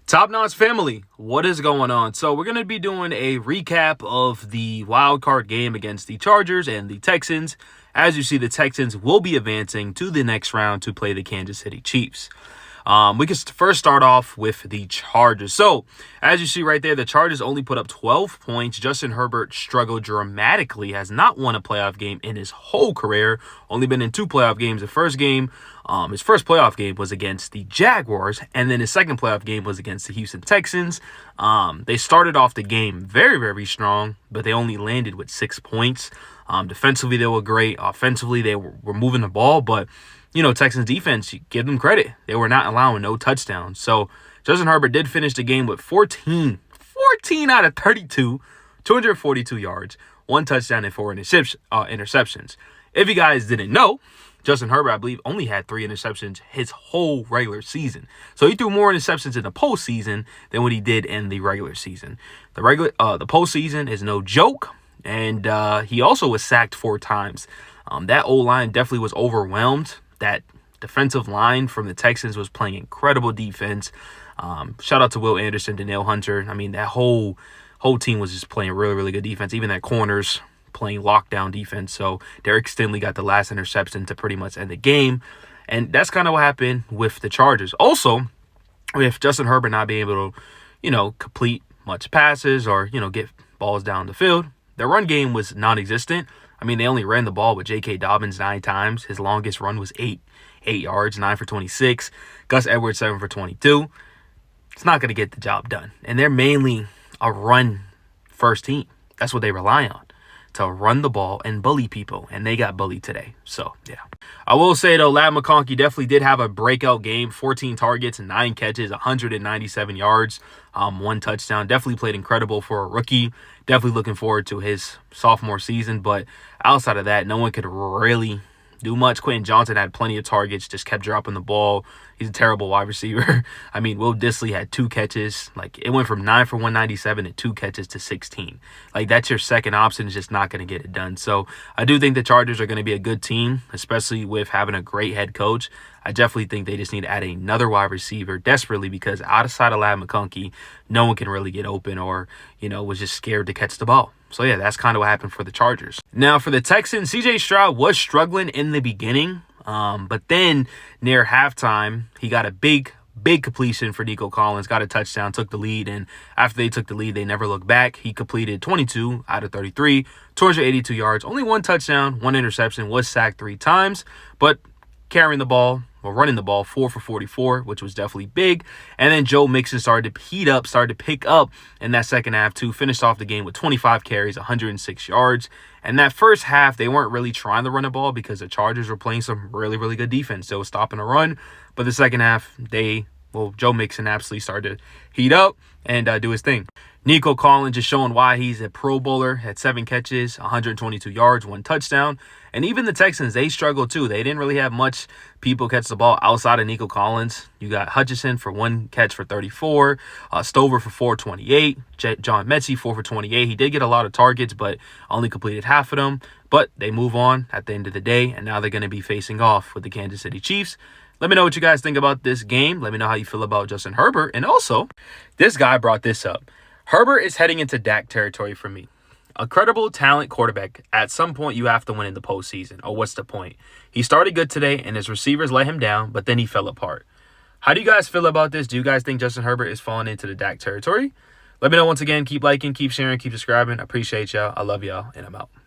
Top Notch family, what is going on? So we're going to be doing a recap of the wild card game against the Chargers and the Texans. As you see, the Texans will be advancing to the next round to play the Kansas City Chiefs. We can first start off with the Chargers. So, as you see right there, the Chargers only put up 12 points. Justin Herbert struggled dramatically, has not won a playoff game in his whole career. Only been in 2 playoff games. The first game, his first playoff game was against the Jaguars, and then his second playoff game was against the Houston Texans. They started off the game very, very strong, but they only landed with 6 points. Defensively, they were great. Offensively, they were moving the ball, but Texans defense, you give them credit. They were not allowing no touchdowns. So Justin Herbert did finish the game with 14 out of 32, 242 yards, 1 touchdown and 4 interceptions. If you guys didn't know, Justin Herbert, I believe, only had 3 interceptions his whole regular season. So he threw more interceptions in the postseason than what he did in the regular season. The postseason is no joke, and he also was sacked 4 times. That O-line definitely was overwhelmed. That defensive line from the Texans was playing incredible defense. Shout out to Will Anderson, Danielle Hunter. I mean, that whole team was just playing really, really good defense. Even that corners playing lockdown defense. So Derek Stingley got the last interception to pretty much end the game. And that's kind of what happened with the Chargers. Also, with Justin Herbert not being able to, complete much passes or, get balls down the field, their run game was non-existent. I mean, they only ran the ball with J.K. Dobbins 9 times. His longest run was 8 yards, 9 for 26. Gus Edwards, 7 for 22. It's not going to get the job done. And they're mainly a run-first team. That's what they rely on, to run the ball and bully people. And they got bullied today. So, yeah. I will say, though, Ladd McConkey definitely did have a breakout game. 14 targets, 9 catches, 197 yards, 1 touchdown. Definitely played incredible for a rookie. Definitely looking forward to his sophomore season. But outside of that, no one could really do much. Quentin Johnson had plenty of targets, just kept dropping the ball. He's a terrible wide receiver. I mean, Will Dissly had 2 catches. It went from 9 for 197 and 2 catches to 16. That's your second option, is just not going to get it done. So I do think the Chargers are going to be a good team, especially with having a great head coach. I definitely think they just need to add another wide receiver desperately, because outside of Ladd McConkey, no one can really get open or, was just scared to catch the ball. So, yeah, that's kind of what happened for the Chargers. Now, for the Texans, C.J. Stroud was struggling in the beginning, but then near halftime, he got a big completion for Nico Collins, got a touchdown, took the lead, and after they took the lead, they never looked back. He completed 22 out of 33, 282 yards, only 1 touchdown, 1 interception, was sacked 3 times, but carrying the ball, or running the ball, 4 for 44, which was definitely big. And then Joe Mixon started to heat up, started to pick up in that second half too. Finished off the game with 25 carries, 106 yards. And that first half, they weren't really trying to run the ball because the Chargers were playing some really, really good defense. They were stopping the run. But the second half, Joe Mixon absolutely started to heat up and do his thing. Nico Collins just showing why he's a Pro Bowler, had 7 catches, 122 yards, 1 touchdown. And even the Texans, they struggled too. They didn't really have much people catch the ball outside of Nico Collins. You got Hutchinson for 1 catch for 34, Stover for 428, John Mechie 4 for 28. He did get a lot of targets, but only completed half of them. But they move on at the end of the day, and now they're going to be facing off with the Kansas City Chiefs. Let me know what you guys think about this game. Let me know how you feel about Justin Herbert. And also, this guy brought this up. Herbert is heading into Dak territory for me. A credible talent quarterback, at some point you have to win in the postseason. Or what's the point? He started good today and his receivers let him down, but then he fell apart. How do you guys feel about this? Do you guys think Justin Herbert is falling into the Dak territory? Let me know once again. Keep liking, keep sharing, keep subscribing. I appreciate y'all. I love y'all, and I'm out.